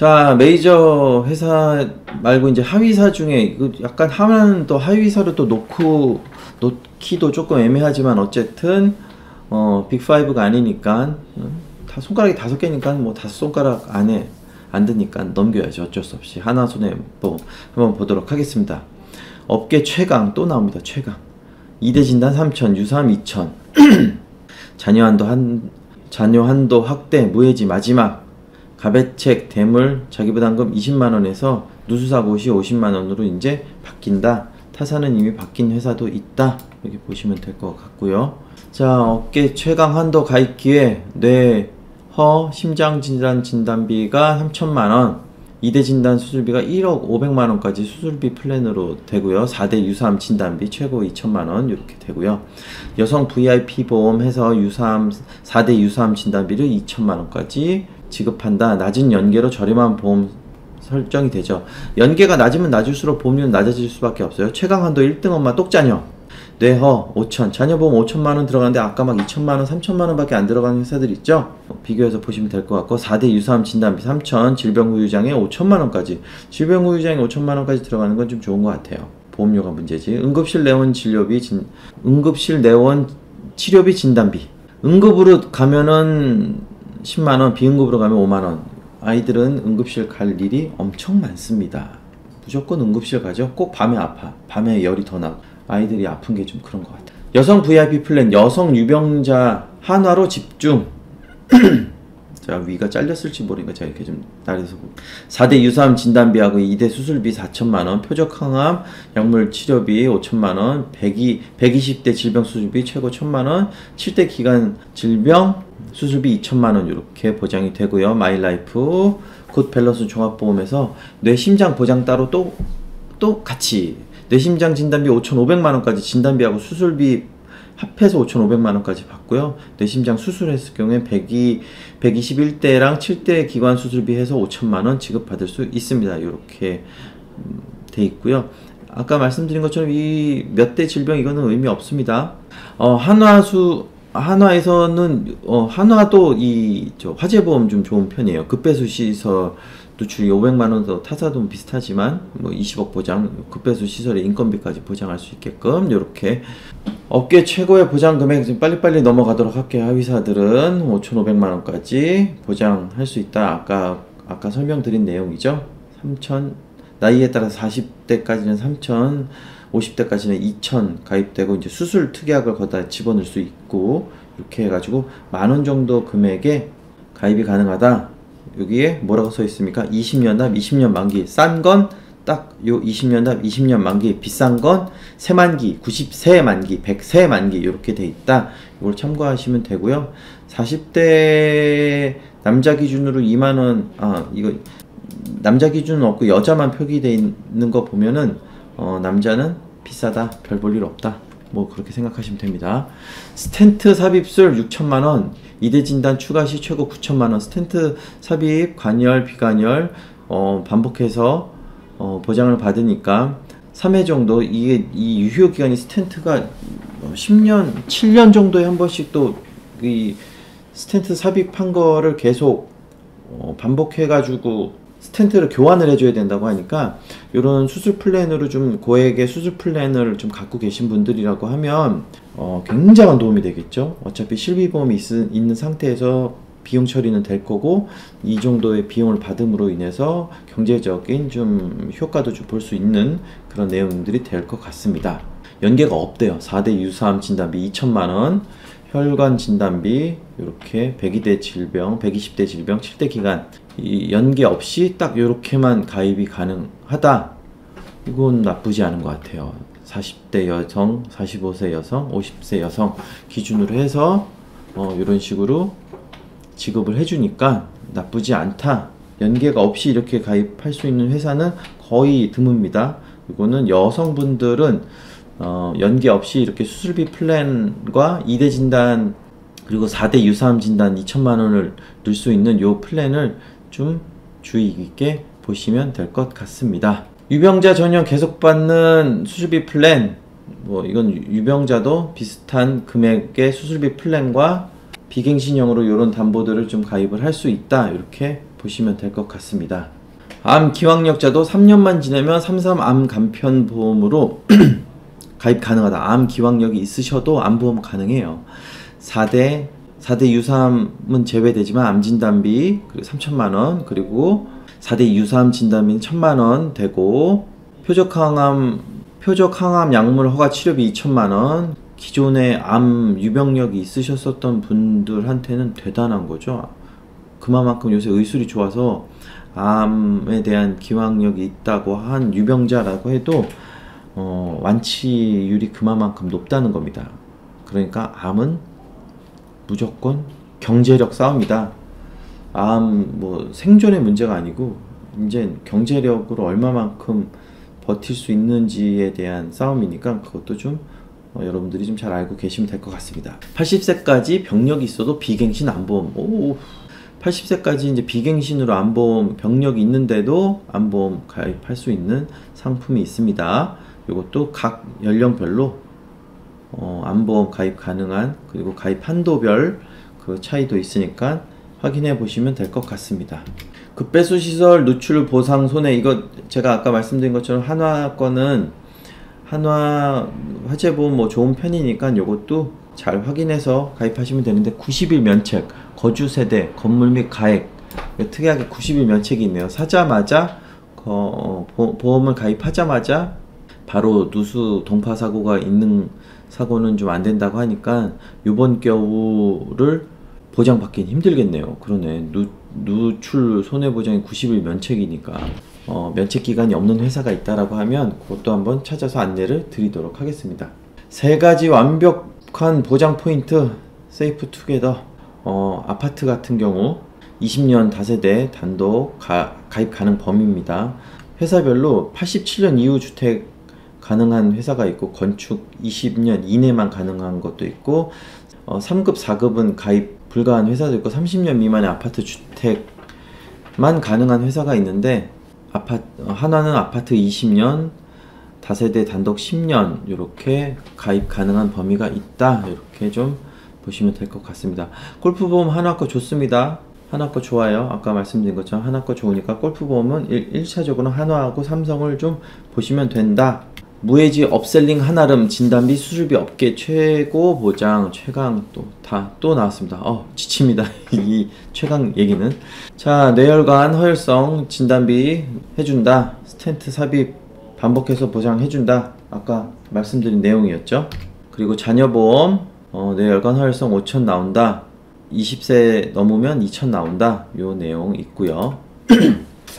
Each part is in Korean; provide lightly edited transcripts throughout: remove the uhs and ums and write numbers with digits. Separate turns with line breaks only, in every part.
자, 메이저 회사 말고 이제 하위사 중에 이거 약간 하나는 또 하위사로 또 놓기도 조금 애매하지만 어쨌든 빅5가 아니니까 다 손가락이 5개니까 뭐 5손가락 안에 안 드니까 넘겨야죠. 어쩔 수 없이 하나손해보 한번 보도록 하겠습니다. 업계 최강 또 나옵니다. 최강 이대진단 3천, 유사암 2천 자녀 한도 확대, 무해지 마지막, 가배책, 대물, 자기부담금 20만원에서 누수사고 시 50만원으로 이제 바뀐다. 타사는 이미 바뀐 회사도 있다. 이렇게 보시면 될 것 같고요. 자, 업계 최강 한도 가입 기회, 뇌,허, 심장진단 진단비가 3천만원, 2대 진단 수술비가 1억 500만원까지 수술비 플랜으로 되고요. 4대 유사암 진단비 최고 2천만원 이렇게 되고요. 여성 VIP 보험 해서 4대 유사암 진단비를 2천만원까지 지급한다. 낮은 연계로 저렴한 보험 설정이 되죠. 연계가 낮으면 낮을수록 보험료는 낮아질 수밖에 없어요. 최강 한도 1등 엄마 똑자녀, 뇌허 5천, 자녀보험 5천만원 들어가는데 아까 막 2천만원, 3천만원 밖에 안 들어가는 회사들 있죠? 비교해서 보시면 될 것 같고, 4대 유사암 진단비 3천, 질병후유장애 5천만원까지, 질병후유장애 5천만원까지 들어가는 건 좀 좋은 것 같아요. 보험료가 문제지. 응급실 내원 치료비 진단비, 응급으로 가면은 10만원, 비응급으로 가면 5만원. 아이들은 응급실 갈 일이 엄청 많습니다. 무조건 응급실 가죠. 꼭 밤에 아파, 밤에 열이 더 나고 아이들이 아픈 게 좀 그런 것 같아요. 여성 VIP 플랜, 여성 유병자 한화로 집중. 자, 위가 잘렸을지 모르니까 제가 이렇게 좀 나래서 4대 유사암 진단비하고 2대 수술비 4천만원, 표적 항암 약물 치료비 5천만원, 120대 질병 수술비 최고 1천만원, 7대 기간 질병 수술비 2천만원 이렇게 보장이 되고요. 마이라이프 굿 밸런스 종합보험에서 뇌심장 보장 따로 또 같이 뇌심장 진단비 5,500만원까지 진단비하고 수술비 합해서 5,500만원까지 받고요. 뇌심장 수술했을 경우에 121대랑 7대 기관 수술비 해서 5천만원 지급받을 수 있습니다. 이렇게 돼 있고요. 아까 말씀드린 것처럼 이 몇 대 질병 이거는 의미 없습니다. 한화에서는 한화도 화재보험 좀 좋은 편이에요. 급배수 시설 누출이 500만원 더 타사도 비슷하지만 뭐 20억 보장, 급배수 시설의 인건비까지 보장할 수 있게끔 이렇게 업계 최고의 보장 금액 지금 빨리빨리 넘어가도록 할게요. 하위사들은 5,500만원까지 보장할 수 있다. 아까 설명드린 내용이죠. 3천, 나이에 따라서 40대까지는 3천, 50대까지는 2천 가입되고 이제 수술 특약을 거기다 집어넣을 수 있고 이렇게 해가지고 만원 정도 금액에 가입이 가능하다. 여기에 뭐라고 써 있습니까? 20년 납 20년 만기. 싼 건 딱 요 20년 납 20년 만기, 비싼 건 세만기, 90세 만기, 100세 만기 이렇게 돼 있다. 이걸 참고하시면 되고요. 40대 남자 기준으로 2만원, 이거 남자 기준은 없고 여자만 표기되어 있는 거 보면은 남자는 비싸다, 별 볼 일 없다, 뭐 그렇게 생각하시면 됩니다. 스텐트 삽입술 6천만원, 2대 진단 추가 시 최고 9천만원, 스텐트 삽입, 관열, 비관열 반복해서 보장을 받으니까 3회 정도, 이 유효기간이 스텐트가 10년, 7년 정도에 한 번씩 또 이 스텐트 삽입한 거를 계속 반복해가지고 스텐트를 교환을 해줘야 된다고 하니까 이런 수술 플랜으로 좀 고액의 수술 플랜을 좀 갖고 계신 분들이라고 하면 굉장한 도움이 되겠죠. 어차피 실비보험이 있는 상태에서 비용 처리는 될 거고 이 정도의 비용을 받음으로 인해서 경제적인 좀 효과도 좀 볼 수 있는 그런 내용들이 될 것 같습니다. 연계가 없대요. 4대 유사암 진단비 2천만원, 혈관 진단비 이렇게 102대 질병, 120대 질병, 7대 기간 이 연계 없이 딱 이렇게만 가입이 가능하다. 이건 나쁘지 않은 것 같아요. 40대 여성, 45세 여성, 50세 여성 기준으로 해서 이런 식으로 지급을 해주니까 나쁘지 않다. 연계가 없이 이렇게 가입할 수 있는 회사는 거의 드뭅니다. 이거는 여성분들은 연계 없이 이렇게 수술비 플랜과 2대 진단 그리고 4대 유사암 진단 2천만원을 넣을 수 있는 요 플랜을 좀 주의 깊게 보시면 될 것 같습니다. 유병자 전용 계속 받는 수술비 플랜, 뭐 이건 유병자도 비슷한 금액의 수술비 플랜과 비갱신형으로 이런 담보들을 좀 가입을 할 수 있다. 이렇게 보시면 될 것 같습니다. 암 기왕력자도 3년만 지내면 33암 간편보험으로 가입 가능하다. 암 기왕력이 있으셔도 암보험 가능해요. 4대 유사암은 제외되지만 암진단비 3천만원, 그리고 4대 유사암 진단비는 1,000만원 되고, 표적항암 약물 허가 치료비 2천만원. 기존에 암 유병력이 있으셨었던 분들한테는 대단한 거죠. 그만큼 요새 의술이 좋아서 암에 대한 기왕력이 있다고 한 유병자라고 해도 완치율이 그만큼 높다는 겁니다. 그러니까 암은 무조건 경제력 싸움이다. 암 뭐 생존의 문제가 아니고 이제 경제력으로 얼마만큼 버틸 수 있는지에 대한 싸움이니까 그것도 좀 여러분들이 좀 잘 알고 계시면 될 것 같습니다. 80세까지 병력이 있어도 비갱신 암보험. 80세까지 이제 비갱신으로 암보험 병력이 있는데도 암보험 가입할 수 있는 상품이 있습니다. 이것도 각 연령별로 암보험 가입 가능한, 그리고 가입 한도별 그 차이도 있으니까 확인해 보시면 될 것 같습니다. 급배수 시설 누출 보상 손해, 이거 제가 아까 말씀드린 것처럼 한화 거는 한화 화재보험 뭐 좋은 편이니까 요것도 잘 확인해서 가입하시면 되는데, 90일 면책, 거주 세대, 건물 및 가액, 특이하게 90일 면책이 있네요. 사자마자 보험을 가입하자마자 바로 누수 동파 사고가 있는 사고는 좀 안 된다고 하니까 요번 겨울을 보장받기는 힘들겠네요. 그러네. 누출 손해보장이 90일 면책이니까 면책 기간이 없는 회사가 있다라고 하면 그것도 한번 찾아서 안내를 드리도록 하겠습니다. 3가지 완벽한 보장 포인트 세이프 투게더. 아파트 같은 경우 20년 다세대 단독 가입 가능 범위입니다. 회사별로 87년 이후 주택 가능한 회사가 있고, 건축 20년 이내만 가능한 것도 있고, 3급 4급은 가입 불가한 회사도 있고, 30년 미만의 아파트 주택만 가능한 회사가 있는데, 하나는 아파트 20년, 다세대 단독 10년 이렇게 가입 가능한 범위가 있다. 이렇게 좀 보시면 될 것 같습니다. 골프보험 하나 거 좋습니다. 하나 거 좋아요. 아까 말씀드린 것처럼 하나 거 좋으니까 골프보험은 1차적으로 한화하고 삼성을 좀 보시면 된다. 무해지 업셀링 한아름 진단비 수술비 업계 최고 보장 최강, 또 나왔습니다. 지칩니다. 이 최강 얘기는. 자, 뇌혈관 허혈성 진단비 해준다. 스텐트 삽입 반복해서 보장해준다. 아까 말씀드린 내용이었죠. 그리고 자녀보험 뇌혈관 허혈성 5천 나온다. 20세 넘으면 2천 나온다. 요 내용 있고요.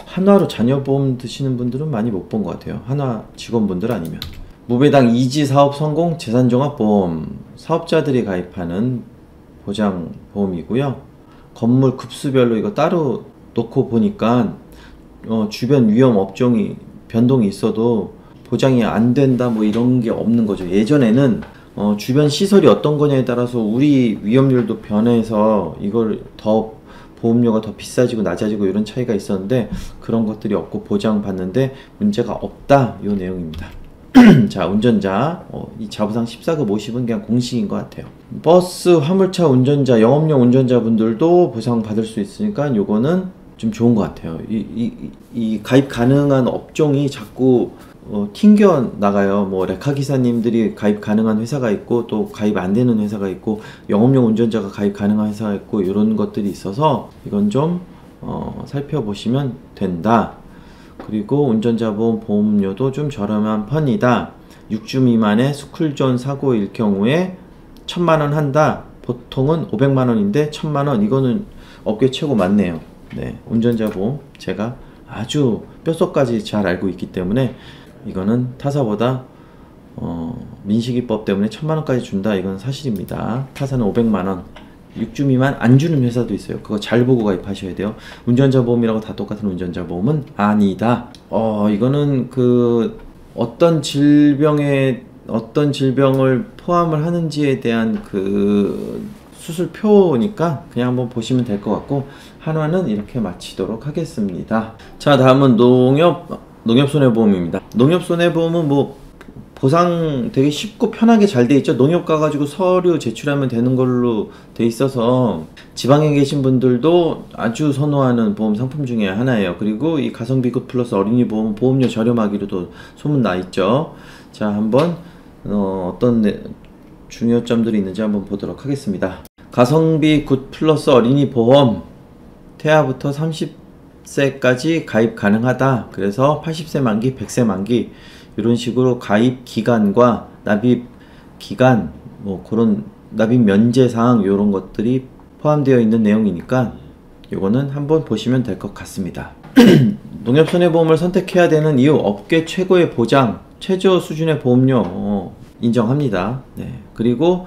한화로 자녀보험 드시는 분들은 많이 못 본 것 같아요. 한화 직원분들 아니면. 무배당 이지 사업 성공 재산종합보험, 사업자들이 가입하는 보장보험이고요. 건물 급수별로 이거 따로 놓고 보니까 주변 위험 업종이 변동이 있어도 보장이 안 된다 뭐 이런 게 없는 거죠. 예전에는 주변 시설이 어떤 거냐에 따라서 우리 위험률도 변해서 이걸 더 보험료가 더 비싸지고 낮아지고 이런 차이가 있었는데, 그런 것들이 없고 보장받는데 문제가 없다. 요 내용입니다. 자, 운전자 이 자부상 14급 50은 그냥 공식인 것 같아요. 버스 화물차 운전자, 영업용 운전자분들도 보상 받을 수 있으니까 요거는 좀 좋은 것 같아요. 이 가입 가능한 업종이 자꾸 튕겨 나가요. 뭐 레카 기사님들이 가입 가능한 회사가 있고, 또 가입 안 되는 회사가 있고, 영업용 운전자가 가입 가능한 회사가 있고, 이런 것들이 있어서 이건 좀 살펴보시면 된다. 그리고 운전자 보험 보험료도 좀 저렴한 편이다. 6주 미만의 스쿨존 사고일 경우에 1,000만원 한다. 보통은 500만원인데 1,000만원, 이거는 업계 최고 맞네요. 네, 운전자 보험 제가 아주 뼛속까지 잘 알고 있기 때문에 이거는 타사보다 민식이법 때문에 1,000만원까지 준다. 이건 사실입니다. 타사는 500만원, 6주 미만 안 주는 회사도 있어요. 그거 잘 보고 가입하셔야 돼요. 운전자 보험이라고 다 똑같은 운전자 보험은 아니다. 이거는 어떤 질병을 포함을 하는지에 대한 수술표니까 그냥 한번 보시면 될 것 같고, 한화는 이렇게 마치도록 하겠습니다. 자, 다음은 농협 손해보험입니다. 농협 손해보험은 뭐 보상 되게 쉽고 편하게 잘 돼 있죠. 농협 가가지고 서류 제출하면 되는 걸로 돼 있어서 지방에 계신 분들도 아주 선호하는 보험 상품 중에 하나예요. 그리고 이 가성비 굿 플러스 어린이 보험 보험료 저렴하기로도 소문 나 있죠. 자, 한번 어떤 중요점들이 있는지 한번 보도록 하겠습니다. 가성비 굿 플러스 어린이 보험 태아부터 30세까지 가입 가능하다. 그래서 80세 만기, 100세 만기 이런 식으로 가입 기간과 납입 기간, 뭐 그런 납입 면제 사항 이런 것들이 포함되어 있는 내용이니까 이거는 한번 보시면 될 것 같습니다. 농협손해보험을 선택해야 되는 이유, 업계 최고의 보장, 최저 수준의 보험료 인정합니다. 네. 그리고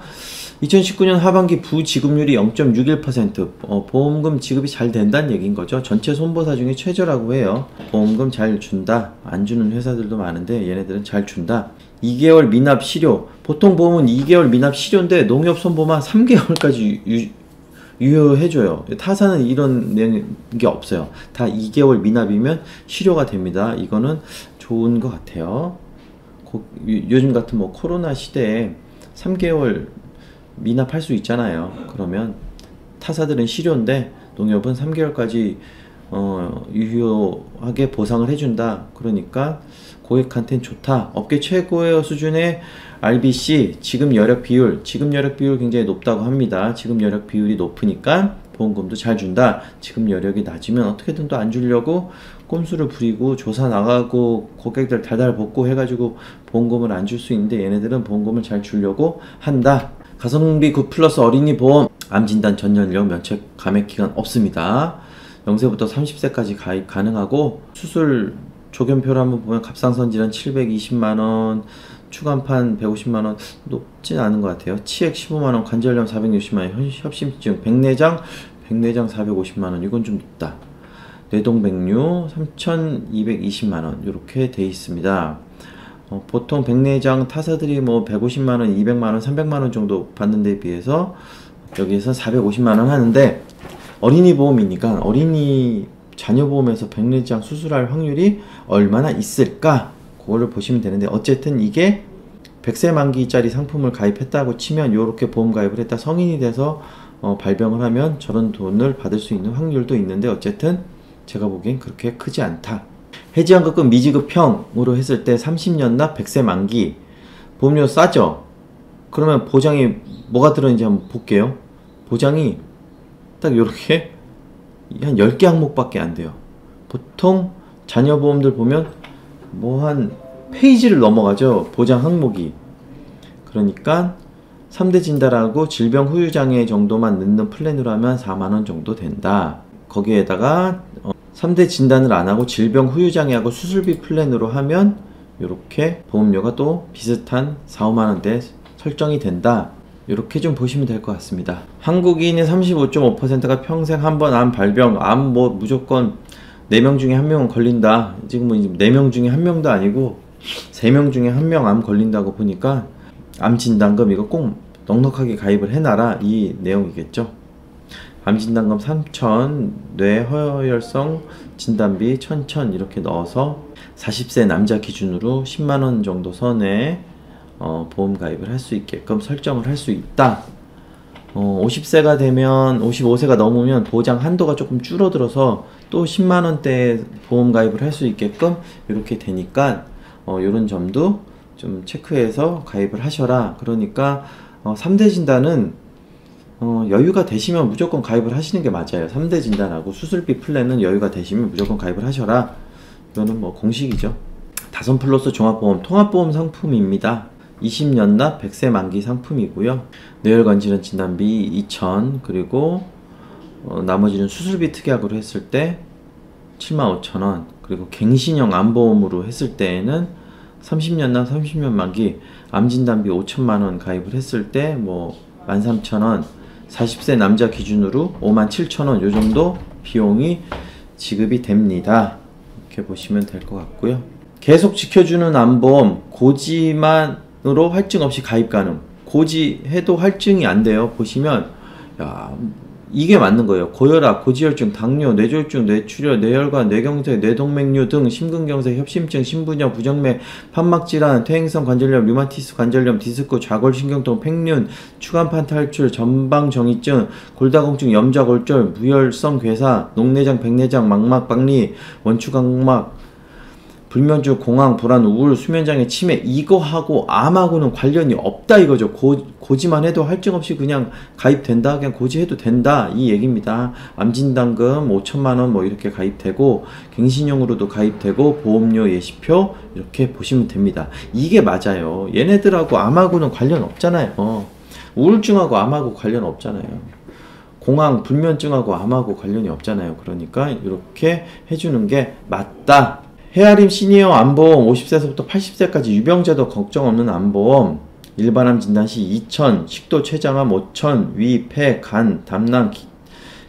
2019년 하반기 부지급률이 0.61%, 보험금 지급이 잘 된다는 얘기인 거죠. 전체 손보사 중에 최저라고 해요. 보험금 잘 준다. 안 주는 회사들도 많은데 얘네들은 잘 준다. 2개월 미납 실효. 보통 보험은 2개월 미납 실효인데 농협 손보만 3개월까지 유효해줘요. 타사는 이런 게 없어요. 다 2개월 미납이면 실효가 됩니다. 이거는 좋은 것 같아요. 요즘 같은 뭐 코로나 시대에 3개월 미납할 수 있잖아요. 그러면 타사들은 실효인데 농협은 3개월까지 유효하게 보상을 해준다. 그러니까 고객한테는 좋다. 업계 최고의 수준의 RBC, 지급 여력 비율, 지급 여력 비율 굉장히 높다고 합니다. 지급 여력 비율이 높으니까 보험금도 잘 준다. 지급 여력이 낮으면 어떻게든 또 안 주려고 꼼수를 부리고 조사 나가고 고객들 달달 볶고 해가지고 보험금을 안 줄 수 있는데 얘네들은 보험금을 잘 주려고 한다. 가성비 굿 플러스 어린이 보험, 암진단 전 연령 면책 감액 기간 없습니다. 0세부터 30세까지 가입 가능하고 수술 조견표를 한번 보면 갑상선 질환 720만원, 추간판 150만원, 높진 않은 것 같아요. 치액 15만원, 관절염 460만원, 협심증, 백내장 450만원, 이건 좀 높다. 뇌동백류 3220만원 이렇게 돼 있습니다. 보통 백내장 타사들이 뭐 150만원, 200만원, 300만원 정도 받는 데 비해서 여기에서 450만원 하는데 어린이 보험이니까 어린이 자녀보험에서 백내장 수술할 확률이 얼마나 있을까? 그거를 보시면 되는데 어쨌든 이게 100세 만기짜리 상품을 가입했다고 치면 이렇게 보험 가입을 했다 성인이 돼서 발병을 하면 저런 돈을 받을 수 있는 확률도 있는데 어쨌든 제가 보기엔 그렇게 크지 않다. 해지환급금 미지급형으로 했을 때 30년 납 100세 만기 보험료 싸죠? 그러면 보장이 뭐가 들어있는지 한번 볼게요. 보장이 딱 이렇게 한 10개 항목밖에 안 돼요. 보통 자녀보험들 보면 뭐 한 페이지를 넘어가죠. 보장 항목이. 그러니까 3대 진단하고 질병 후유장애 정도만 넣는 플랜으로 하면 4만원 정도 된다. 거기에다가 3대 진단을 안 하고 질병 후유장애하고 수술비 플랜으로 하면 이렇게 보험료가 또 비슷한 4, 5만원대 설정이 된다. 이렇게 좀 보시면 될 것 같습니다. 한국인의 35.5%가 평생 한 번 암 발병, 암 뭐 무조건 4명 중에 1명은 걸린다. 지금은 4명 중에 1명도 아니고 3명 중에 1명 암 걸린다고 보니까 암 진단금 이거 꼭 넉넉하게 가입을 해놔라 이 내용이겠죠. 암 진단금 3,000, 뇌 허혈성 진단비 1,000 이렇게 넣어서 40세 남자 기준으로 10만원 정도 선에 보험 가입을 할 수 있게끔 설정을 할 수 있다. 50세가 되면 55세가 넘으면 보장 한도가 조금 줄어들어서 또 10만원대 보험 가입을 할 수 있게끔 이렇게 되니까 이런 점도 좀 체크해서 가입을 하셔라. 그러니까 3대 진단은 여유가 되시면 무조건 가입을 하시는 게 맞아요. 3대 진단하고 수술비 플랜은 여유가 되시면 무조건 가입을 하셔라. 이거는 뭐 공식이죠. 다선 플러스 종합보험 통합보험 상품입니다. 20년 납 100세 만기 상품이고요. 뇌혈관 질환 진단비 2,000 그리고 나머지는 수술비 특약으로 했을 때 75,000원 그리고 갱신형 암보험으로 했을 때에는 30년 납 30년 만기 암진단비 5천만원 가입을 했을 때 뭐 13,000원 40세 남자 기준으로 57,000원 요 정도 비용이 지급이 됩니다. 이렇게 보시면 될 것 같고요. 계속 지켜주는 암보험 고지만으로 할증 없이 가입 가능. 고지해도 할증이 안 돼요. 보시면 야 이게 맞는 거예요. 고혈압, 고지혈증, 당뇨, 뇌졸중, 뇌출혈, 뇌혈관, 뇌경색, 뇌동맥류 등 심근경색, 협심증, 심부뇨, 부정맥, 판막질환, 퇴행성 관절염, 류마티스 관절염, 디스크, 좌골신경통, 팽륜, 추간판 탈출, 전방정이증, 골다공증, 염좌골절, 무혈성 괴사, 녹내장, 백내장, 망막, 박리, 원추각막, 불면증, 공황, 불안, 우울, 수면장애, 치매 이거하고 암하고는 관련이 없다 이거죠. 고지만 해도 할증 없이 그냥 가입된다. 그냥 고지해도 된다 이 얘기입니다. 암진단금 5천만원 뭐 이렇게 가입되고 갱신용으로도 가입되고 보험료 예시표 이렇게 보시면 됩니다. 이게 맞아요. 얘네들하고 암하고는 관련 없잖아요. 우울증하고 암하고 관련 없잖아요. 공황, 불면증하고 암하고 관련이 없잖아요. 그러니까 이렇게 해주는 게 맞다. 헤아림 시니어 암보험 50세에서부터 80세까지 유병자도 걱정 없는 암보험 일반암 진단시 2,000, 식도 췌장암 5,000, 위, 폐, 간, 담낭,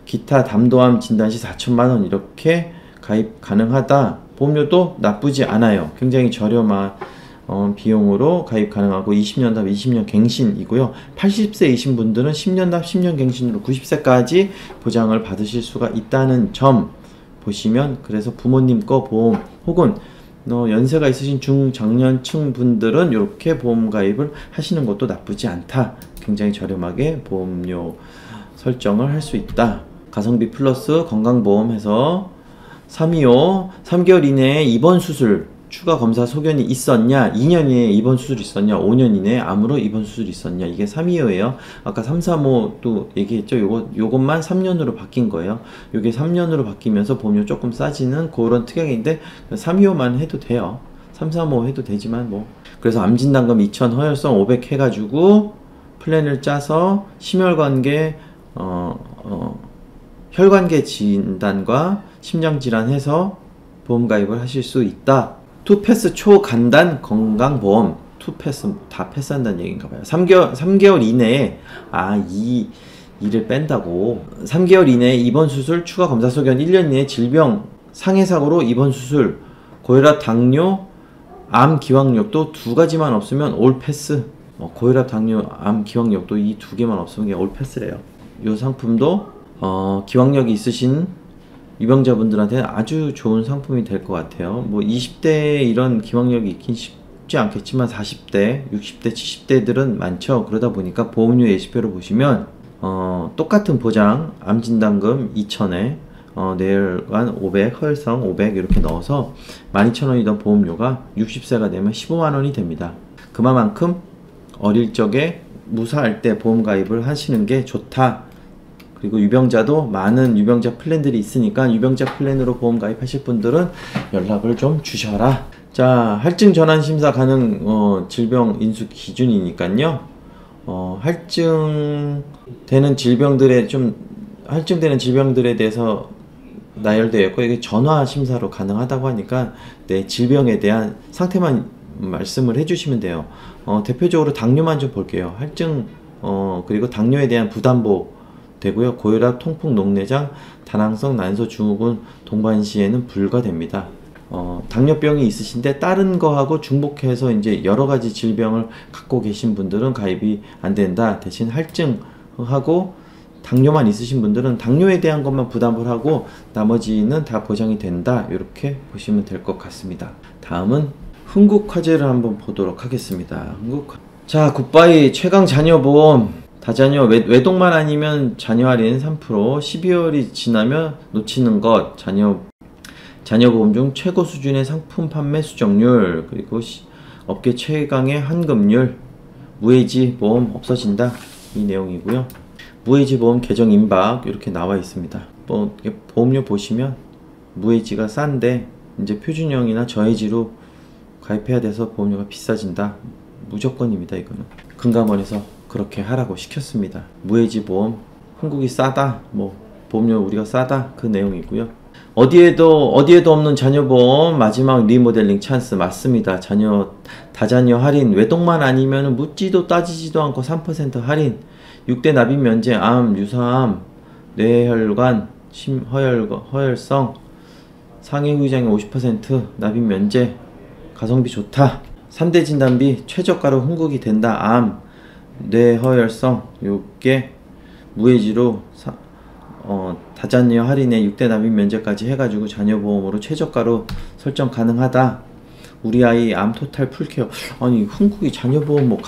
기타 담도암 진단시 4천만원 이렇게 가입 가능하다. 보험료도 나쁘지 않아요. 굉장히 저렴한 비용으로 가입 가능하고 20년 답 20년 갱신이고요. 80세이신 분들은 10년 답 10년 갱신으로 90세까지 보장을 받으실 수가 있다는 점 보시면 그래서 부모님 거 보험 혹은 연세가 있으신 중장년층 분들은 이렇게 보험 가입을 하시는 것도 나쁘지 않다. 굉장히 저렴하게 보험료 설정을 할 수 있다. 가성비 플러스 건강보험 해서 325 3개월 이내에 입원 수술 추가 검사 소견이 있었냐, 2년 이내에 입원 수술이 있었냐, 5년 이내에 암으로 입원 수술이 있었냐, 이게 325예요. 아까 335도 얘기했죠. 요것만 3년으로 바뀐 거예요. 요게 3년으로 바뀌면서 보험료 조금 싸지는 그런 특약인데 325만 해도 돼요. 335 해도 되지만 뭐. 그래서 암진단금 2,000 허혈성 500 해가지고 플랜을 짜서 심혈관계 혈관계 진단과 심장질환 해서 보험 가입을 하실 수 있다. 투패스 초간단 건강보험 투패스 다 패스한다는 얘기인가봐요. 3개월 이내에 이를 뺀다고 3개월 이내에 입원 수술 추가 검사 소견 1년 이내에 질병 상해사고로 입원 수술 고혈압 당뇨 암 기왕력도 두 가지만 없으면 올 패스. 고혈압 당뇨 암 기왕력도 이 두 개만 없으면 올 패스래요. 이 상품도 기왕력이 있으신 유병자분들한테는 아주 좋은 상품이 될 것 같아요. 뭐 20대에 이런 기왕력이 있긴 쉽지 않겠지만 40대, 60대, 70대들은 많죠. 그러다 보니까 보험료 예시표를 보시면 똑같은 보장 암진단금 2,000에 뇌혈관 500, 허혈성 500 이렇게 넣어서 12,000원이던 보험료가 60세가 되면 15만원이 됩니다. 그만큼 어릴 적에 무사할 때 보험 가입을 하시는 게 좋다. 그리고 유병자도 많은 유병자 플랜들이 있으니까 유병자 플랜으로 보험 가입하실 분들은 연락을 좀 주셔라. 자, 할증 전환 심사 가능 질병 인수 기준이니까요. 할증되는 질병들에 대해서 나열되어 있고 이게 전화 심사로 가능하다고 하니까 내 질병에 대한 상태만 말씀을 해주시면 돼요. 대표적으로 당뇨만 좀 볼게요. 할증 그리고 당뇨에 대한 부담보 되고요. 고혈압, 통풍, 녹내장, 다낭성 난소 증후군 동반시에는 불가됩니다. 당뇨병이 있으신데 다른 거하고 중복해서 이제 여러 가지 질병을 갖고 계신 분들은 가입이 안 된다. 대신 할증하고 당뇨만 있으신 분들은 당뇨에 대한 것만 부담을 하고 나머지는 다 보장이 된다. 이렇게 보시면 될 것 같습니다. 다음은 흥국화재를 한번 보도록 하겠습니다. 자, 굿바이 최강 자녀보험 다자녀 외동만 아니면 자녀 할인 3% 12월이 지나면 놓치는 것 자녀보험 중 최고 수준의 상품 판매 수정률 그리고 업계 최강의 환급률 무해지 보험 없어진다 이 내용이고요. 무해지 보험 계정 임박 이렇게 나와 있습니다. 보험료 보시면 무해지가 싼데 이제 표준형이나 저해지로 가입해야 돼서 보험료가 비싸진다. 무조건입니다. 이거는 금감원에서 그렇게 하라고 시켰습니다. 무해지 보험 한국이 싸다 뭐 보험료 우리가 싸다 그 내용이고요. 어디에도 없는 자녀보험 마지막 리모델링 찬스 맞습니다. 다자녀 할인 외동만 아니면 묻지도 따지지도 않고 3% 할인 6대 납입 면제 암 유사암 뇌혈관 허혈성 상해 후유장애 50% 납입 면제 가성비 좋다. 3대 진단비 최저가로 흥국이 된다. 암 뇌허혈성 요게 무해지로 다자녀 할인에 6대 납입 면제까지 해가지고 자녀보험으로 최저가로 설정 가능하다. 우리 아이 암 토탈 풀케어. 아니 흥국이 자녀보험 뭐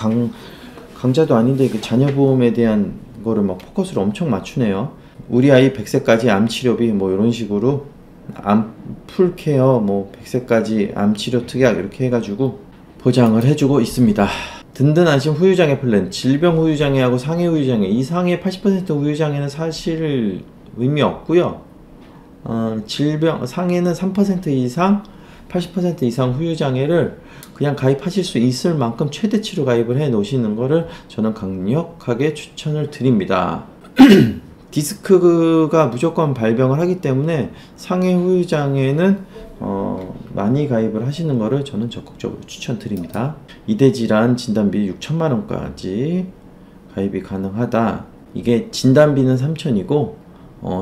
강자도 아닌데 그 자녀보험에 대한 거를 막 포커스를 엄청 맞추네요. 우리 아이 100세까지 암 치료비 뭐 이런 식으로 암 풀케어 뭐 100세까지 암 치료 특약 이렇게 해가지고 보장을 해주고 있습니다. 든든하신 후유장애 플랜, 질병 후유장애하고 상해 후유장애, 이 상해 80% 후유장애는 사실 의미 없고요. 질병 상해는 3% 이상, 80% 이상 후유장애를 그냥 가입하실 수 있을 만큼 최대치로 가입을 해 놓으시는 거를 저는 강력하게 추천을 드립니다. 디스크가 무조건 발병을 하기 때문에 상해 후유장애는 많이 가입을 하시는 거를 저는 적극적으로 추천드립니다. 이대질환 진단비 6천만원까지 가입이 가능하다. 이게 진단비는 3천이고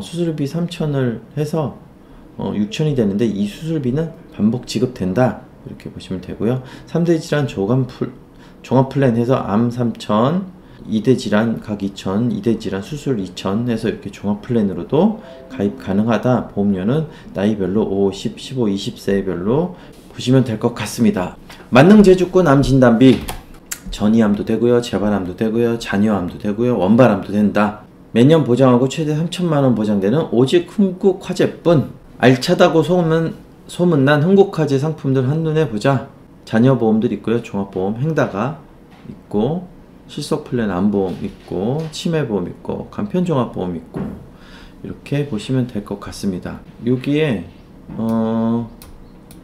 수술비 3천을 해서 6천이 되는데 이 수술비는 반복 지급된다. 이렇게 보시면 되고요. 3대 질환 종합 플랜 해서 암 3천, 2대 질환 각 2천, 2대 질환 수술 2천 해서 이렇게 종합 플랜으로도 가입 가능하다. 보험료는 나이별로 5, 10, 15, 20세별로 보시면 될 것 같습니다. 만능 재주권 암 진단비 전이암도 되고요, 재발암도 되고요, 자녀암도 되고요, 원발암도 된다. 매년 보장하고 최대 3천만원 보장되는 오직 흥국 화재뿐. 알차다고 소문난 흥국 화재 상품들 한눈에 보자. 자녀보험들 있고요, 종합보험 행다가 있고, 실속플랜 암보험 있고, 치매보험 있고, 간편종합보험 있고, 이렇게 보시면 될 것 같습니다. 여기에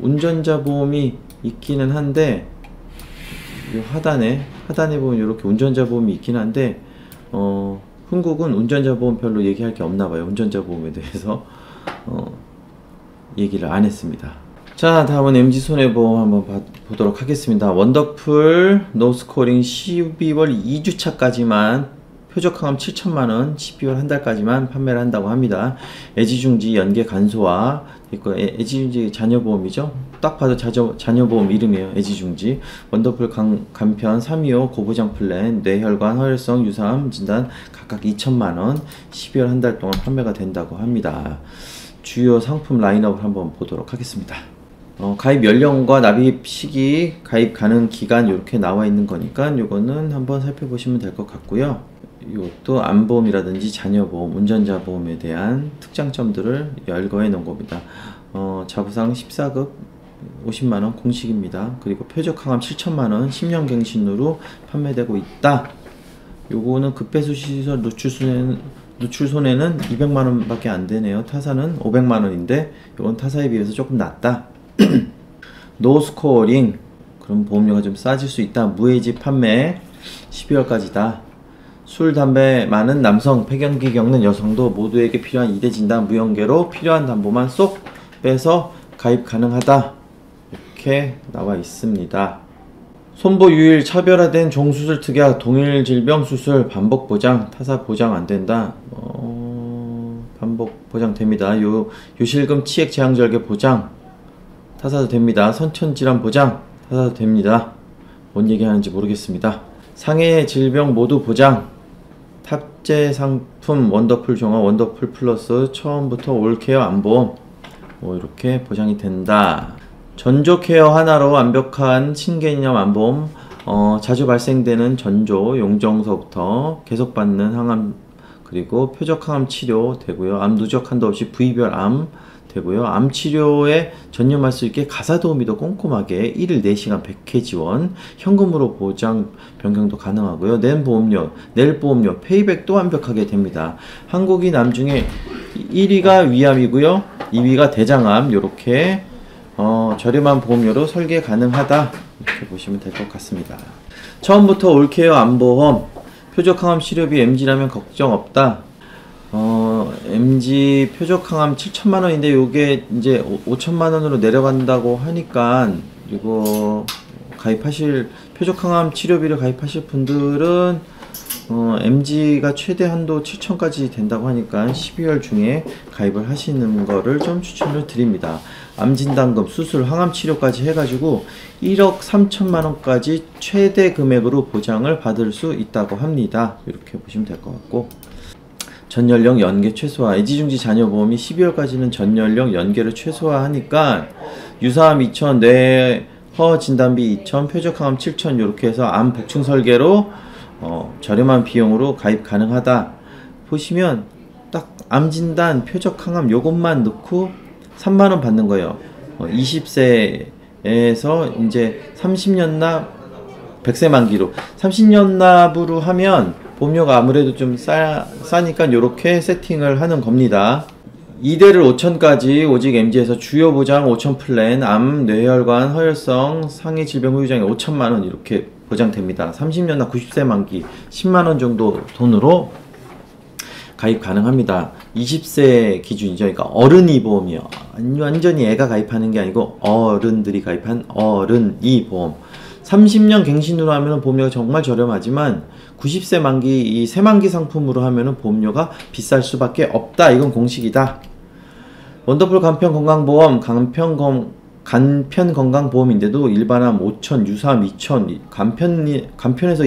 운전자 보험이 있기는 한데, 이 하단에 보면 이렇게 운전자 보험이 있긴 한데, 흥국은 운전자 보험 별로 얘기할 게 없나 봐요. 운전자 보험에 대해서 얘기를 안 했습니다. 자, 다음은 MG손해보험 한번 보도록 하겠습니다. 원더풀 노스코링 12월 2주차까지만 표적항암 7천만원 12월 한 달까지만 판매를 한다고 합니다. 애지중지 연계 간소화 있고, 애지중지 자녀보험이죠. 딱 봐도 자녀보험 이름이에요. 애지중지. 원더풀 간편 325 고보장 플랜 뇌혈관 허혈성 유사암 진단 각각 2천만원 12월 한 달 동안 판매가 된다고 합니다. 주요 상품 라인업을 한번 보도록 하겠습니다. 가입 연령과 납입 시기, 가입 가능 기간 이렇게 나와 있는 거니까 요거는 한번 살펴보시면 될 것 같고요. 이것도 암보험이라든지 자녀보험, 운전자 보험에 대한 특장점들을 열거해 놓은 겁니다. 자부상 14급 50만원 공식입니다. 그리고 표적항암 7천만원 10년 갱신으로 판매되고 있다. 요거는 급배수 시설 누출 손해는 200만원 밖에 안 되네요. 타사는 500만원인데 이건 타사에 비해서 조금 낮다. 노스코어링, 그럼 보험료가 좀 싸질 수 있다. 무해지 판매 12월까지다. 술, 담배 많은 남성, 폐경기 겪는 여성도 모두에게 필요한 2대 진단 무연계로 필요한 담보만 쏙 빼서 가입 가능하다. 이렇게 나와 있습니다. 손보 유일 차별화된 종수술 특약 동일 질병 수술 반복 보장 타사 보장 안 된다. 반복 보장 됩니다. 요실금 치액 제한 절개 보장 타사도 됩니다. 선천질환 보장 타사도 됩니다. 뭔 얘기하는지 모르겠습니다. 상해 질병 모두 보장 탑재 상품 원더풀 종합 원더풀 플러스 처음부터 올케어 암보험 뭐 이렇게 보장이 된다. 전조 케어 하나로 완벽한 신개념 암보험 자주 발생되는 전조 용종서부터 계속 받는 항암 그리고 표적 항암 치료 되고요. 암 누적 한도 없이 부위별 암 되고요. 암 치료에 전념할 수 있게 가사 도우미도 꼼꼼하게 1일 4시간 100회 지원, 현금으로 보장 변경도 가능하고요. 낼 보험료, 페이백도 완벽하게 됩니다. 한국인 암 중에 1위가 위암이고요. 2위가 대장암. 요렇게 저렴한 보험료로 설계 가능하다. 이렇게 보시면 될 것 같습니다. 처음부터 올케어 암보험, 표적항암 치료비 MG라면 걱정 없다. MG 표적항암 7천만원인데 요게 이제 5천만원으로 내려간다고 하니까 이거 가입하실 표적항암 치료비를 가입하실 분들은 MG가 최대 한도 7천까지 된다고 하니까 12월 중에 가입을 하시는 거를 좀 추천을 드립니다. 암진단금, 수술, 항암치료까지 해가지고 1억 3천만원까지 최대 금액으로 보장을 받을 수 있다고 합니다. 이렇게 보시면 될 것 같고, 전연령 연계 최소화. 애지중지 자녀보험이 12월까지는 전연령 연계를 최소화하니까 유사암 2천, 뇌허 진단비 2천, 표적항암 7천 이렇게 해서 암 복층 설계로 저렴한 비용으로 가입 가능하다. 보시면 딱 암진단, 표적항암 요것만 넣고 3만원 받는 거예요. 20세에서 이제 30년 납 100세 만기로 30년 납으로 하면 보험료가 아무래도 좀 싸니까 요렇게 세팅을 하는 겁니다. 2대를 5천까지 오직 MG에서 주요 보장 5천 플랜, 암, 뇌혈관, 허혈성, 상해 질병 후유장애 5천만원 이렇게 보장됩니다. 30년 납 90세 만기 10만원 정도 돈으로 가입 가능합니다. 20세 기준이죠. 그러니까 어른이 보험이요. 완전히 애가 가입하는 게 아니고 어른들이 가입한 어른이 보험. 30년 갱신으로 하면 보험료가 정말 저렴하지만 90세 만기 이 새만기 상품으로 하면 보험료가 비쌀 수밖에 없다. 이건 공식이다. 원더풀 간편건강보험, 간편건강보험인데도 일반암 5천, 유사암 2천, 간편에서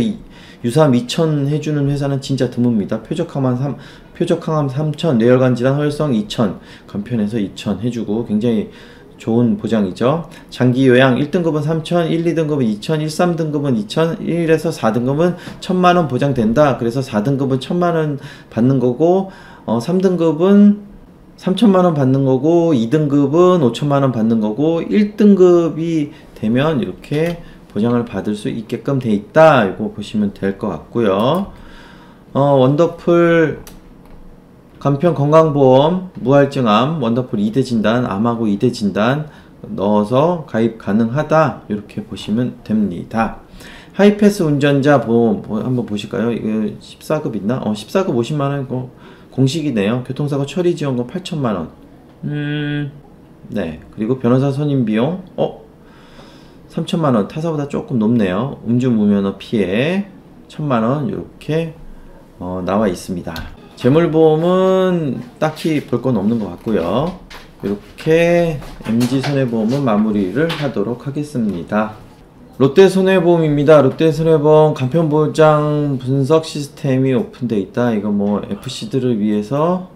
유사암 2천 해주는 회사는 진짜 드뭅니다. 표적항암 3천, 뇌혈관 질환 허혈성 2천, 간편에서 2천 해주고 굉장히 좋은 보장이죠. 장기요양 1등급은 3천, 1, 2등급은 2천, 1, 3등급은 2천, 1에서 4등급은 1,000만원 보장된다. 그래서 4등급은 1,000만원 받는 거고 3등급은 3,000만원 받는 거고 2등급은 5천만원 받는 거고 1등급이 되면 이렇게 보장을 받을 수 있게끔 돼 있다. 이거 보시면 될 것 같고요. 원더풀 간편 건강보험, 무할증암, 원더풀 2대 진단, 암하고 2대 진단 넣어서 가입 가능하다. 이렇게 보시면 됩니다. 하이패스 운전자 보험 한번 보실까요? 이거 14급 있나? 14급 50만원 이거 공식이네요. 교통사고 처리 지원금 8천만원. 네. 그리고 변호사 선임 비용 3천만원. 타사보다 조금 높네요. 음주무면허 피해 1,000만원 이렇게 나와 있습니다. 재물보험은 딱히 볼 건 없는 것 같고요. 이렇게 MG손해보험은 마무리를 하도록 하겠습니다. 롯데손해보험입니다. 롯데손해보험 간편보장 분석 시스템이 오픈되어 있다. 이거 뭐 FC들을 위해서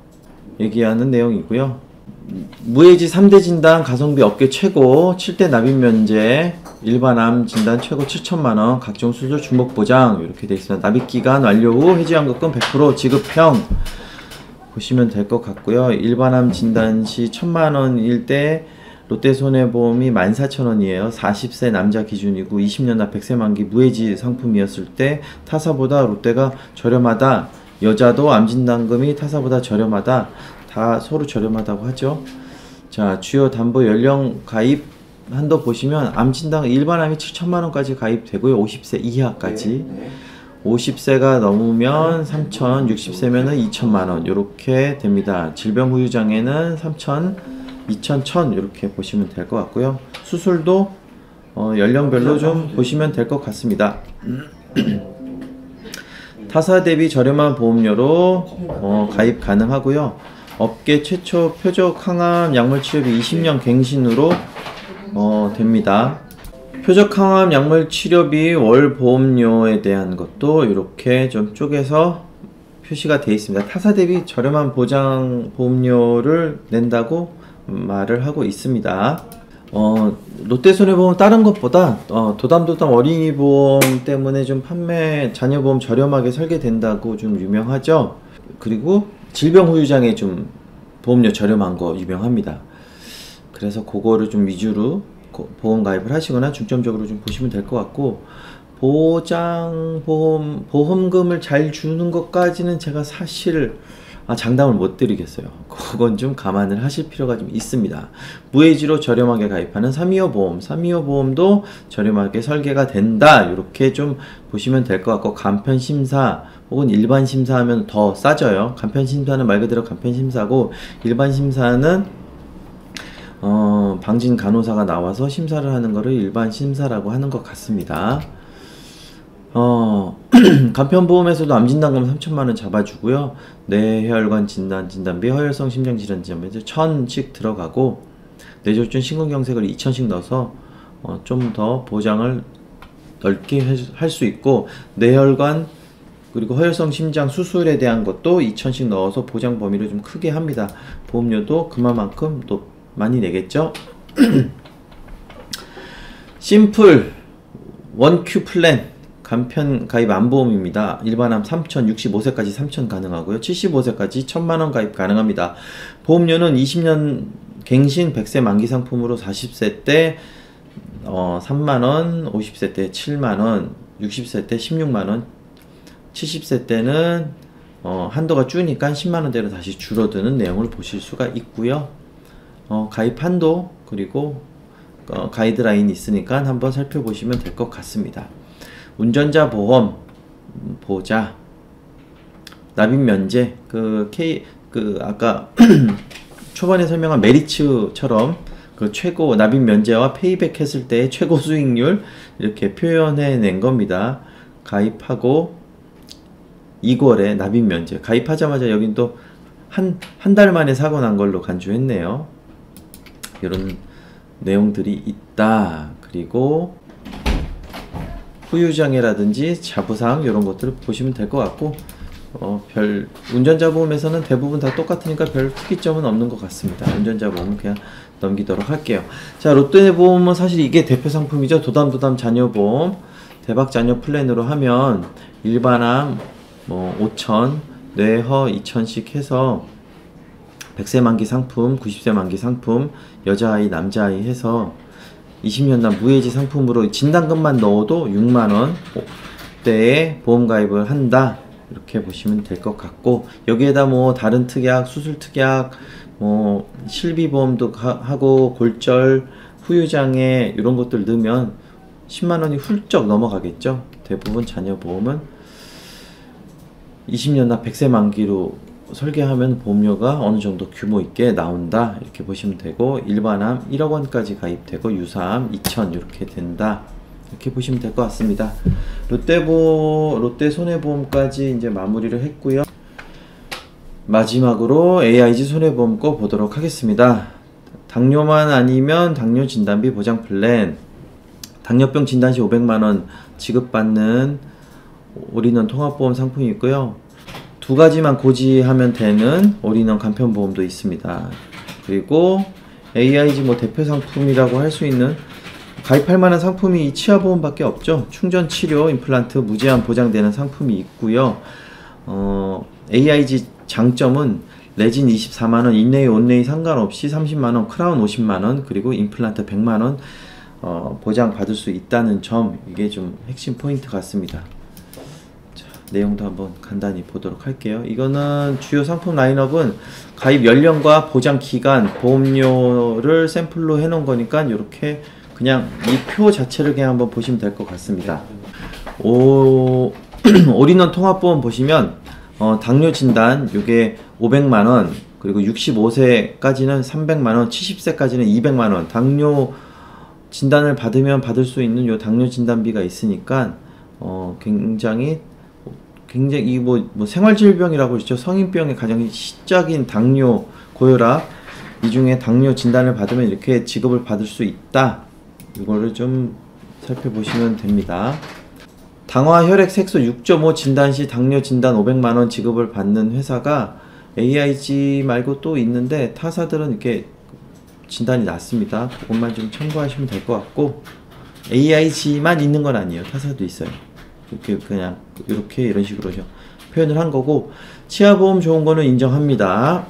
얘기하는 내용이고요. 무해지 3대 진단 가성비 업계 최고 7대 납입 면제 일반암 진단 최고 7천만원 각종 수술 중복 보장 이렇게 되어 있습니다. 납입기간 완료 후 해지환급금 100% 지급형 보시면 될 것 같고요. 일반암 진단 시 1,000만원일 때 롯데손해보험이 14,000원이에요. 40세 남자 기준이고 20년 납 100세 만기 무해지 상품이었을 때 타사보다 롯데가 저렴하다. 여자도 암진단금이 타사보다 저렴하다. 다 서로 저렴하다고 하죠. 자, 주요 담보 연령 가입 한도 보시면 암진단 일반암이 7천만원까지 가입되고요. 50세 이하까지 50세가 넘으면 3천, 60세면은 2천만원 요렇게 됩니다. 질병 후유장애는 3천, 2천, 1,000 이렇게 보시면 될 것 같고요. 수술도 연령별로 좀 보시면 될 것 같습니다. 타사 대비 저렴한 보험료로 가입 가능하고요. 업계 최초 표적 항암 약물 치료비 20년 갱신으로 됩니다. 표적 항암 약물 치료비 월 보험료에 대한 것도 이렇게 좀 쪼개서 표시가 되어 있습니다. 타사 대비 저렴한 보장 보험료를 낸다고 말을 하고 있습니다. 롯데손해보험 다른 것보다 도담도담 어린이보험 때문에 좀 자녀보험 저렴하게 설계된다고 좀 유명하죠. 그리고 질병 후유장애 좀 보험료 저렴한 거 유명합니다. 그래서 그거를 좀 위주로 보험 가입을 하시거나 중점적으로 좀 보시면 될 것 같고 보험금을 잘 주는 것까지는 제가 사실 장담을 못 드리겠어요. 그건 좀 감안을 하실 필요가 좀 있습니다. 무해지로 저렴하게 가입하는 325 보험, 325 보험도 저렴하게 설계가 된다. 이렇게 좀 보시면 될 것 같고 간편심사 혹은 일반 심사하면 더 싸져요. 간편심사는 말 그대로 간편심사고 일반 심사는 방진 간호사가 나와서 심사를 하는 거를 일반 심사라고 하는 것 같습니다. 간편보험에서도 암진단금 3천만원 잡아주고요. 뇌혈관 진단비, 허혈성 심장질환 진단비 1,000씩 들어가고 뇌졸중 심근경색을 2,000씩 넣어서 좀 더 보장을 넓게 할 수 있고 뇌혈관 그리고 허혈성 심장 수술에 대한 것도 2,000씩 넣어서 보장 범위를 좀 크게 합니다. 보험료도 그만큼 또 많이 내겠죠. 심플 원큐 플랜 간편 가입 안보험입니다. 일반암 3,000, 65세까지 3,000 가능하고요. 75세까지 1,000만원 가입 가능합니다. 보험료는 20년 갱신 100세 만기 상품으로 40세 때 3만원, 50세 때 7만원, 60세 때 16만원, 70세 때는 한도가 줄으니까 10만원대로 다시 줄어드는 내용을 보실 수가 있고요. 가입 한도 그리고 가이드라인이 있으니까 한번 살펴보시면 될 것 같습니다. 운전자 보험 보자. 납입 면제 아까 초반에 설명한 메리츠처럼 그 최고 납입 면제와 페이백 했을 때의 최고 수익률 이렇게 표현해 낸 겁니다. 가입하고 2월에 납입 면제 가입하자마자 여긴 또 한 달 만에 사고 난 걸로 간주했네요. 이런 내용들이 있다. 그리고 후유장애라든지 자부상 이런 것들을 보시면 될 것 같고 별 운전자 보험에서는 대부분 다 똑같으니까 별 특이점은 없는 것 같습니다. 운전자 보험은 그냥 넘기도록 할게요. 자, 롯데보험은 사실 이게 대표 상품이죠. 도담도담 자녀보험 대박 자녀 플랜으로 하면 일반암 5,000, 뇌허 2,000씩 해서 100세 만기 상품, 90세 만기 상품, 여자아이, 남자아이 해서 20년간 무해지 상품으로 진단금만 넣어도 6만원 대에 보험 가입을 한다. 이렇게 보시면 될 것 같고, 여기에다 다른 특약, 수술 특약, 실비보험도 하고 골절, 후유장애 이런 것들 넣으면 10만원이 훌쩍 넘어가겠죠. 대부분 자녀보험은 20년나 100세 만기로 설계하면 보험료가 어느 정도 규모 있게 나온다. 이렇게 보시면 되고, 일반암 1억 원까지 가입되고 유사암 2천 이렇게 된다. 이렇게 보시면 될 것 같습니다. 롯데 손해보험까지 이제 마무리를 했고요. 마지막으로 AIG 손해보험 거 보도록 하겠습니다. 당뇨만 아니면 당뇨 진단비 보장 플랜, 당뇨병 진단 시 500만원 지급받는 올인원 통합보험 상품이 있고요. 두 가지만 고지하면 되는 올인원 간편보험도 있습니다. 그리고 AIG 대표 상품이라고 할 수 있는 가입할 만한 상품이 이 치아보험밖에 없죠. 충전치료, 임플란트, 무제한 보장되는 상품이 있고요. AIG 장점은 레진 24만원, 인레이, 온레이 상관없이 30만원, 크라운 50만원, 그리고 임플란트 100만원 보장 받을 수 있다는 점, 이게 좀 핵심 포인트 같습니다. 자, 내용도 한번 간단히 보도록 할게요. 이거는 주요 상품 라인업은 가입 연령과 보장 기간, 보험료를 샘플로 해놓은 거니까 이렇게 그냥 이 표 자체를 그냥 한번 보시면 될 것 같습니다. 올인원 통합보험 보시면 당뇨 진단 요게 500만원, 그리고 65세까지는 300만원, 70세까지는 200만원 당뇨 진단을 받으면 받을 수 있는 요 당뇨 진단비가 있으니까 굉장히 생활질병이라고 그러죠. 성인병의 가장 시작인 당뇨, 고혈압, 이 중에 당뇨 진단을 받으면 이렇게 지급을 받을 수 있다. 이거를 좀 살펴보시면 됩니다. 당화 혈액 색소 6.5 진단 시 당뇨 진단 500만원 지급을 받는 회사가 AIG 말고 또 있는데, 타사들은 이렇게 진단이 낮습니다. 그것만 좀 참고하시면 될 것 같고, AIG만 있는 건 아니에요. 타사도 있어요. 이렇게 그냥 이런 식으로 표현을 한 거고, 치아보험 좋은 거는 인정합니다.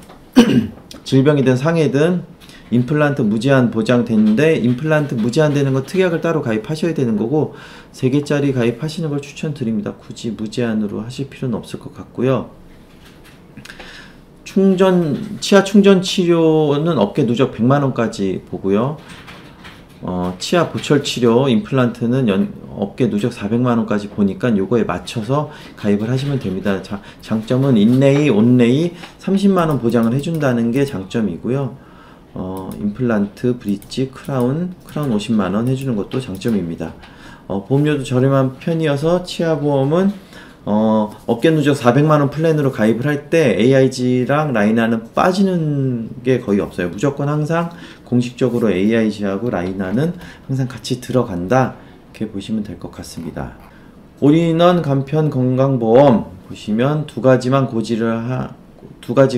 질병이든 상해든 임플란트 무제한 보장되는데, 임플란트 무제한 되는 거 특약을 따로 가입하셔야 되는 거고, 3개짜리 가입하시는 걸 추천드립니다. 굳이 무제한으로 하실 필요는 없을 것 같고요. 치아 충전 치료는 업계 누적 100만원까지 보고요. 치아 보철 치료, 임플란트는 업계 누적 400만원까지 보니까 요거에 맞춰서 가입을 하시면 됩니다. 장점은 인레이, 온레이 30만원 보장을 해준다는 게 장점이고요. 임플란트, 브릿지, 크라운 50만원 해주는 것도 장점입니다. 보험료도 저렴한 편이어서 치아보험은 업계 누적 400만원 플랜으로 가입을 할 때 AIG랑 라이나는 빠지는 게 거의 없어요. 무조건 항상 공식적으로 AIG하고 라이나는 항상 같이 들어간다. 이렇게 보시면 될 것 같습니다. 올인원 간편 건강보험 보시면 두 가지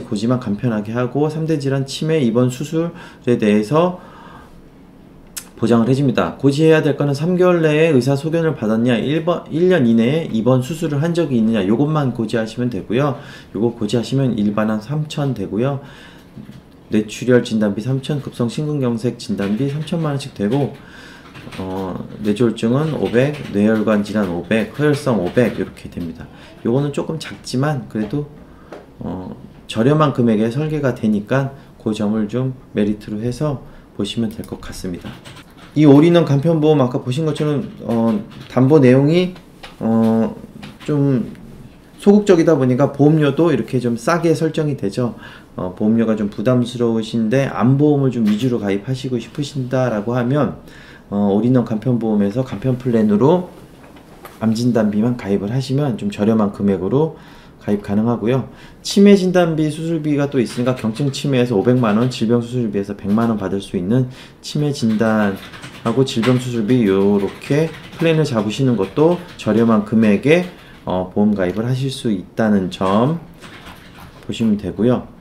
고지만 간편하게 하고 3대 질환 치매 입원 수술에 대해서 보장을 해줍니다. 고지해야 될 거는 3개월 내에 의사 소견을 받았냐, 1년 이내에 입원 수술을 한 적이 있느냐, 요것만 고지하시면 되고요. 요거 고지하시면 일반암 3,000 되고요. 뇌출혈 진단비 3,000, 급성 심근경색 진단비 3,000만원씩 되고, 뇌졸중은 500, 뇌혈관 질환 500, 허혈성 500 이렇게 됩니다. 요거는 조금 작지만 그래도 저렴한 금액에 설계가 되니까 그 점을 좀 메리트로 해서 보시면 될 것 같습니다. 이 올인원 간편보험 아까 보신 것처럼 담보 내용이 좀 소극적이다 보니까 보험료도 이렇게 좀 싸게 설정이 되죠. 보험료가 좀 부담스러우신데 암보험을 좀 위주로 가입하시고 싶으신다라고 하면 올인원 간편보험에서 간편 플랜으로 암진단비만 가입을 하시면 좀 저렴한 금액으로 가입 가능하고요. 치매 진단비 수술비가 또 있으니까 경증 치매에서 500만원, 질병 수술비에서 100만원 받을 수 있는 치매 진단하고 질병 수술비 요렇게 플랜을 잡으시는 것도 저렴한 금액에 보험 가입을 하실 수 있다는 점 보시면 되고요.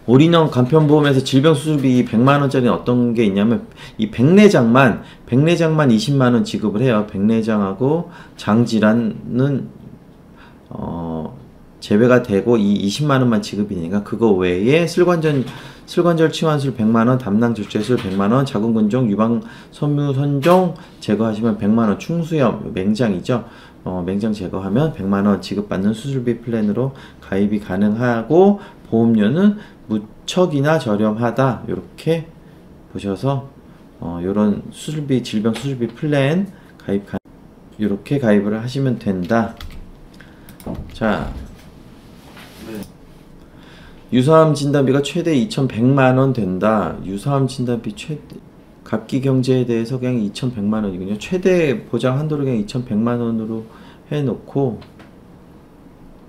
올인원 간편보험에서 질병 수술비 100만원짜리 어떤 게 있냐면 이 백내장만 20만원 지급을 해요. 백내장하고 장질환은 제외가 되고 이 20만원만 지급이 되니까 그거 외에 슬관절 치환술 100만원, 담낭 절제술 100만원, 자궁근종, 유방 섬유 선종 제거하시면 100만원, 충수염, 맹장이죠. 맹장 제거하면 100만원 지급받는 수술비 플랜으로 가입이 가능하고 보험료는 무척이나 저렴하다. 이렇게 보셔서 요런 수술비, 질병 수술비 플랜 이렇게 가입을 하시면 된다. 자, 유사암 진단비가 최대 2,100만원 된다. 유사암 진단비 갑기경제에 대해서 그냥 2,100만원이군요. 최대 보장 한도를 그냥 2,100만원으로 해놓고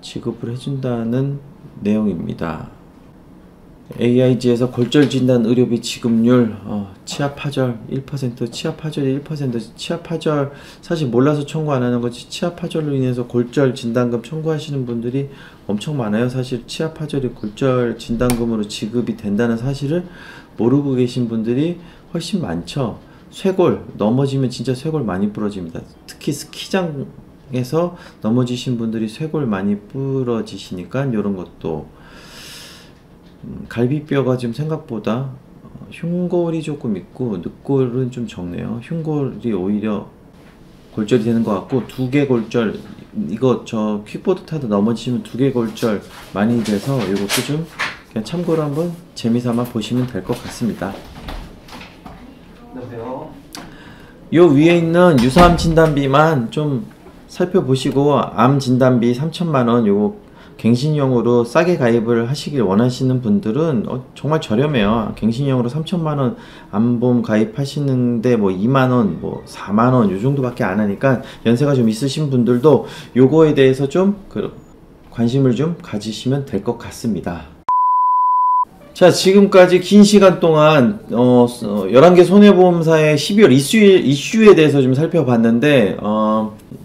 지급을 해준다는 내용입니다. AIG에서 골절 진단 의료비 지급률, 치아파절 1%, 치아파절이 1%, 치아파절 사실 몰라서 청구 안 하는 거지, 치아파절로 인해서 골절 진단금 청구하시는 분들이 엄청 많아요. 사실 치아파절이 골절 진단금으로 지급이 된다는 사실을 모르고 계신 분들이 훨씬 많죠. 쇄골, 넘어지면 진짜 쇄골 많이 부러집니다. 특히 스키장에서 넘어지신 분들이 쇄골 많이 부러지시니까 이런 것도 갈비뼈가 지금 생각보다 흉골이 조금 있고 늑골은 좀 적네요. 흉골이 오히려 골절이 되는 것 같고 두개골절, 이거 저 퀵보드 타다 넘어지시면 두개골절 많이 돼서 이것도 좀 그냥 참고로 한번 재미삼아 보시면 될 것 같습니다. 요 위에 있는 유사암 진단비만 좀 살펴보시고 암 진단비 3,000만원 요거 갱신형으로 싸게 가입을 하시길 원하시는 분들은 정말 저렴해요. 갱신형으로 3,000만원 암보험 가입하시는데 뭐 2만원, 뭐 4만원 요 정도밖에 안 하니까 연세가 좀 있으신 분들도 요거에 대해서 좀 관심을 좀 가지시면 될 것 같습니다. 자, 지금까지 긴 시간 동안 11개 손해보험사의 12월 이슈에 대해서 좀 살펴봤는데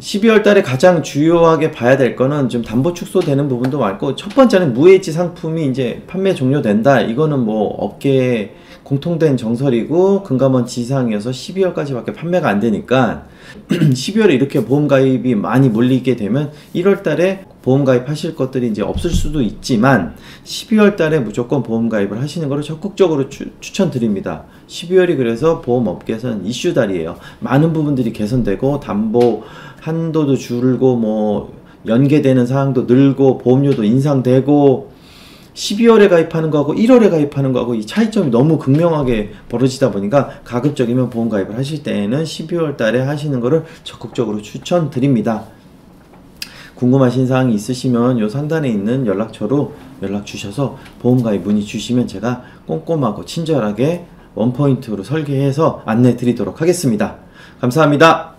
12월 달에 가장 주요하게 봐야 될 거는 좀 담보 축소되는 부분도 많고, 첫 번째는 무해지 상품이 이제 판매 종료된다. 이거는 뭐 업계에 공통된 정설이고 금감원 지상이어서 12월까지밖에 판매가 안 되니까 12월에 이렇게 보험 가입이 많이 몰리게 되면 1월 달에 보험 가입하실 것들이 이제 없을 수도 있지만 12월 달에 무조건 보험 가입을 하시는 것을 적극적으로 추천드립니다. 12월이 그래서 보험업계에서는 이슈 달이에요. 많은 부분들이 개선되고 담보 한도도 줄고 뭐 연계되는 사항도 늘고 보험료도 인상되고 12월에 가입하는 거하고 1월에 가입하는 거하고 이 차이점이 너무 극명하게 벌어지다 보니까 가급적이면 보험 가입을 하실 때에는 12월 달에 하시는 거를 적극적으로 추천드립니다. 궁금하신 사항이 있으시면 요 상단에 있는 연락처로 연락 주셔서 보험 가입 문의 주시면 제가 꼼꼼하고 친절하게 원포인트로 설계해서 안내 드리도록 하겠습니다. 감사합니다.